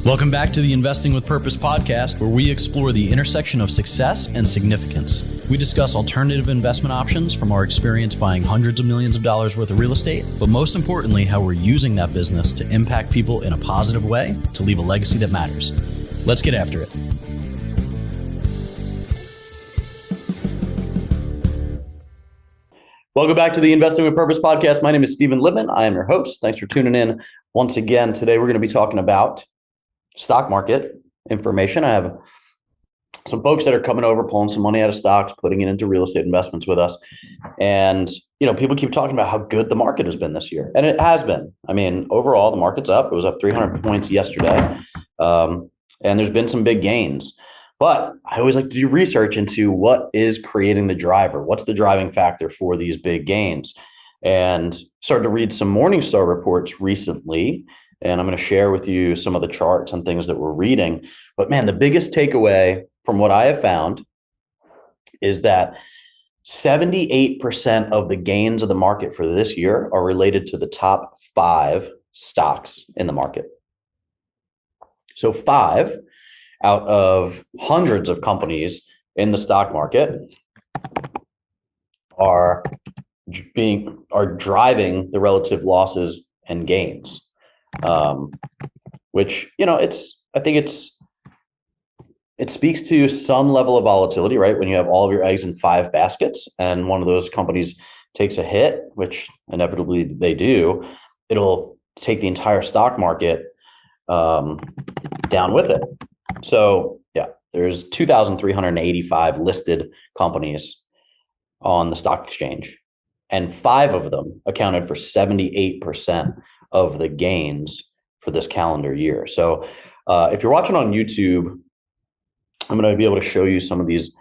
Welcome back to the Investing with Purpose podcast, where we explore the intersection of success and significance. We discuss alternative investment options from our experience buying hundreds of millions of dollars worth of real estate, but most importantly, how we're using that business to impact people in a positive way to leave a legacy that matters. Let's get after it. Welcome back to the Investing with Purpose podcast. My name is Stephen Libman. I am your host. Thanks for tuning in once again. Today, we're going to be talking about stock market information. I have some folks that are coming over, pulling some money out of stocks, putting it into real estate investments with us. And, people keep talking about how good the market has been this year. And it has been. I mean, overall, the market's up. It was up 300 points yesterday. And there's been some big gains. But I always like to do research into what is creating the driver. What's the driving factor for these big gains? And started to read some Morningstar reports recently. And I'm going to share with you some of the charts and things that we're reading. But man, the biggest takeaway from what I have found is that 78% of the gains of the market for this year are related to the top 5 stocks in the market. So 5 out of hundreds of companies in the stock market are driving the relative losses and gains. Which, it speaks to some level of volatility, right? When you have all of your eggs in 5 baskets and one of those companies takes a hit, which inevitably they do, it'll take the entire stock market down with it. So yeah, there's 2,385 listed companies on the stock exchange, and 5 of them accounted for 78% of the gains for this calendar year. So if you're watching on YouTube, I'm going to be able to show you some of these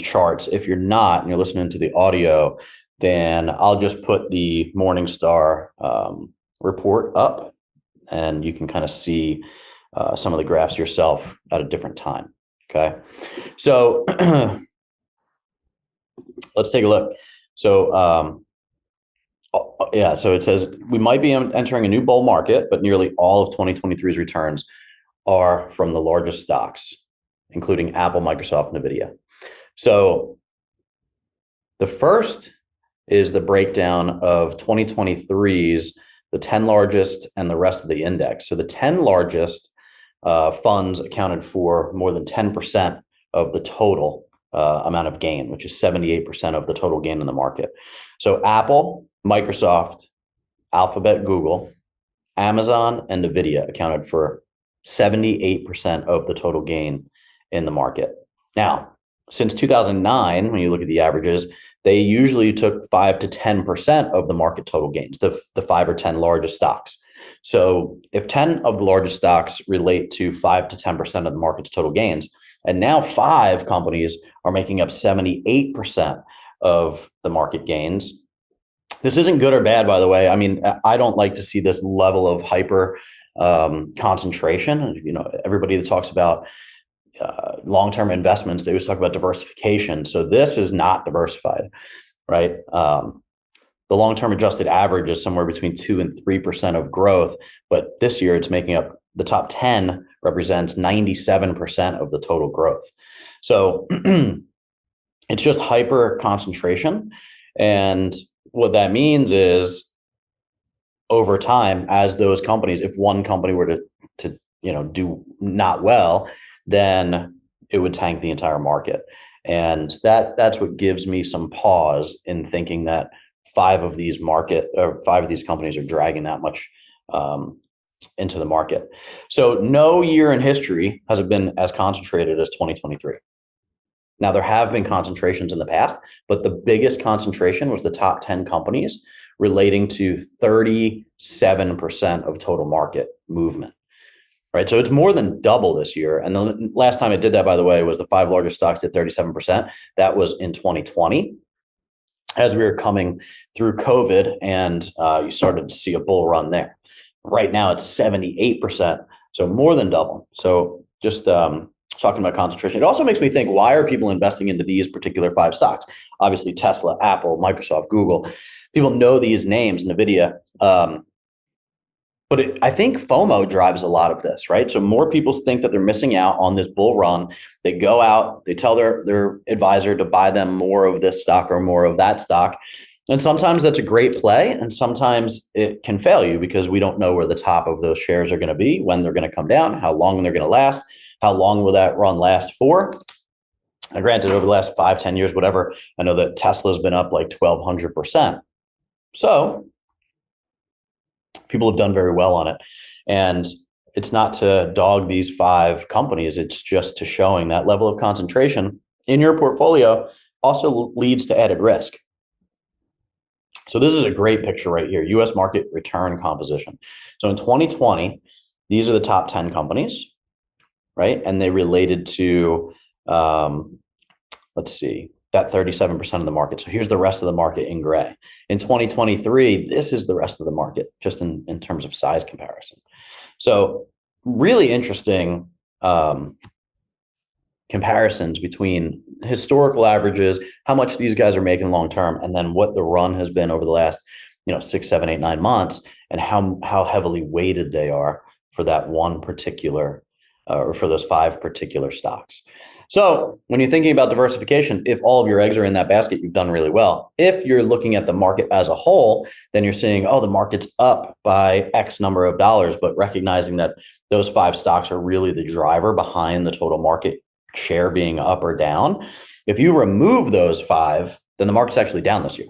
charts. If you're not and you're listening to the audio, then I'll just put the Morningstar report up, and you can kind of see some of the graphs yourself at a different time. Okay, so let's take a look. So so it says we might be entering a new bull market, but nearly all of 2023's returns are from the largest stocks, including Apple, Microsoft, NVIDIA. So the first is the breakdown of 2023's, the 10 largest and the rest of the index. So the 10 largest funds accounted for more than 10% of the total amount of gain, which is 78% of the total gain in the market. So Apple, Microsoft, Alphabet, Google, Amazon, and NVIDIA accounted for 78% of the total gain in the market. Now, since 2009, when you look at the averages, they usually took 5 to 10% of the market total gains, the 5 or 10 largest stocks. So if 10 of the largest stocks relate to 5 to 10% of the market's total gains, and now 5 companies are making up 78% of the market gains. This isn't good or bad, by the way. I mean, I don't like to see this level of hyper concentration. Everybody that talks about long-term investments, they always talk about diversification. So this is not diversified, right? The long-term adjusted average is somewhere between 2 and 3% of growth, but this year it's making up, the top 10 represents 97% of the total growth. So it's just hyper concentration. And what that means is over time, as those companies, if one company were to do not well, then it would tank the entire market. And that's what gives me some pause in thinking that 5 of these companies are dragging that much into the market. So no year in history has it been as concentrated as 2023. Now, there have been concentrations in the past, but the biggest concentration was the top 10 companies relating to 37% of total market movement, right? So it's more than double this year. And the last time it did that, by the way, was the 5 largest stocks did 37%. That was in 2020, as we were coming through COVID, and you started to see a bull run there. Right now, it's 78%, so more than double. So just talking about concentration, it also makes me think, why are people investing into these particular 5 stocks? Obviously, Tesla, Apple, Microsoft, Google. People know these names, NVIDIA. But But I think FOMO drives a lot of this, right? So more people think that they're missing out on this bull run. They go out, they tell their advisor to buy them more of this stock or more of that stock. And sometimes that's a great play, and sometimes it can fail you because we don't know where the top of those shares are going to be, when they're going to come down, how long they're going to last, how long will that run last for. And granted, over the last 5-10 years, whatever, I know that Tesla's been up like 1,200%. So people have done very well on it. And it's not to dog these 5 companies. It's just to showing that level of concentration in your portfolio also leads to added risk. So this is a great picture right here, US market return composition. So in 2020, these are the top 10 companies, right? And they related to, let's see, that 37% of the market. So here's the rest of the market in gray. In 2023, this is the rest of the market, just in terms of size comparison. So really interesting comparisons between historical averages, how much these guys are making long term, and then what the run has been over the last 6, 7, 8, 9 months, and how heavily weighted they are for that one particular or for those 5 particular stocks. So when you're thinking about diversification, if all of your eggs are in that basket, you've done really well. If you're looking at the market as a whole, then you're seeing, oh, the market's up by X number of dollars, but recognizing that those 5 stocks are really the driver behind the total market share being up or down. If you remove those 5, then the market's actually down this year.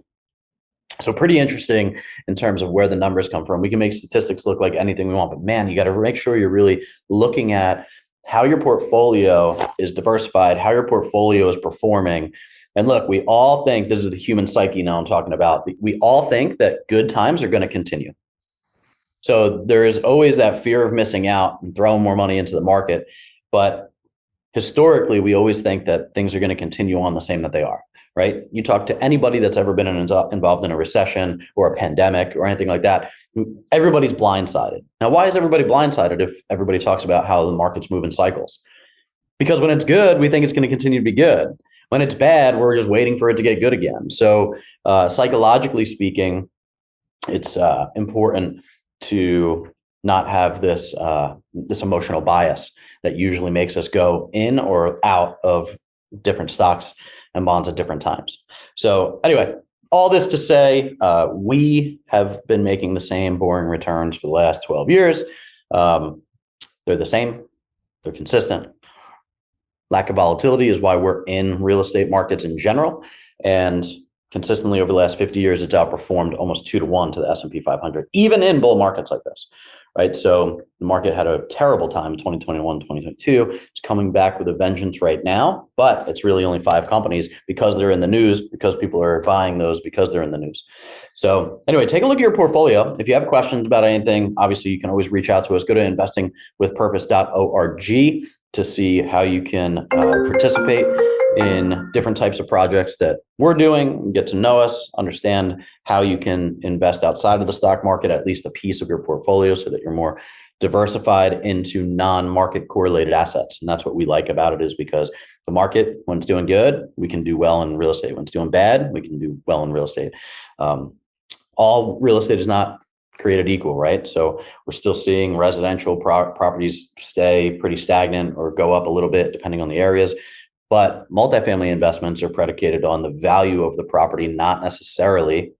So pretty interesting in terms of where the numbers come from. We can make statistics look like anything we want, but man, you got to make sure you're really looking at how your portfolio is diversified, how your portfolio is performing. And look, we all think, this is the human psyche now I'm talking about, we all think that good times are going to continue. So there is always that fear of missing out and throwing more money into the market. But historically, we always think that things are going to continue on the same that they are, right? You talk to anybody that's ever been involved in a recession or a pandemic or anything like that, everybody's blindsided. Now, why is everybody blindsided if everybody talks about how the markets move in cycles? Because when it's good, we think it's going to continue to be good. When it's bad, we're just waiting for it to get good again. So psychologically speaking, it's important to not have this this emotional bias that usually makes us go in or out of different stocks and bonds at different times. So anyway, all this to say, we have been making the same boring returns for the last 12 years. They're the same, they're consistent. Lack of volatility is why we're in real estate markets in general. And consistently over the last 50 years, it's outperformed almost 2-to-1 to the S&P 500, even in bull markets like this. Right, so the market had a terrible time in 2021, 2022. It's coming back with a vengeance right now, but it's really only 5 companies because they're in the news, because people are buying those because they're in the news. So anyway, take a look at your portfolio. If you have questions about anything, obviously you can always reach out to us. Go to investingwithpurpose.org to see how you can participate in different types of projects that we're doing, get to know us, understand how you can invest outside of the stock market, at least a piece of your portfolio, so that you're more diversified into non-market correlated assets. And that's what we like about it, is because the market, when it's doing good, we can do well in real estate. When it's doing bad, we can do well in real estate. All real estate is not created equal, right? So we're still seeing residential properties stay pretty stagnant or go up a little bit depending on the areas. But multifamily investments are predicated on the value of the property, not necessarily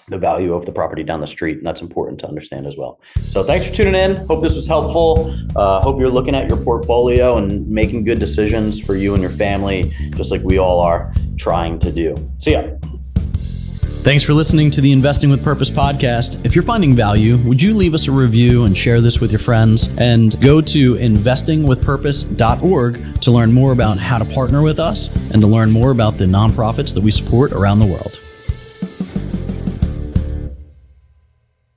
the value of the property down the street. And that's important to understand as well. So thanks for tuning in. Hope this was helpful. Hope you're looking at your portfolio and making good decisions for you and your family, just like we all are trying to do. See ya. Thanks for listening to the Investing with Purpose podcast. If you're finding value, would you leave us a review and share this with your friends? And go to investingwithpurpose.org to learn more about how to partner with us and to learn more about the nonprofits that we support around the world.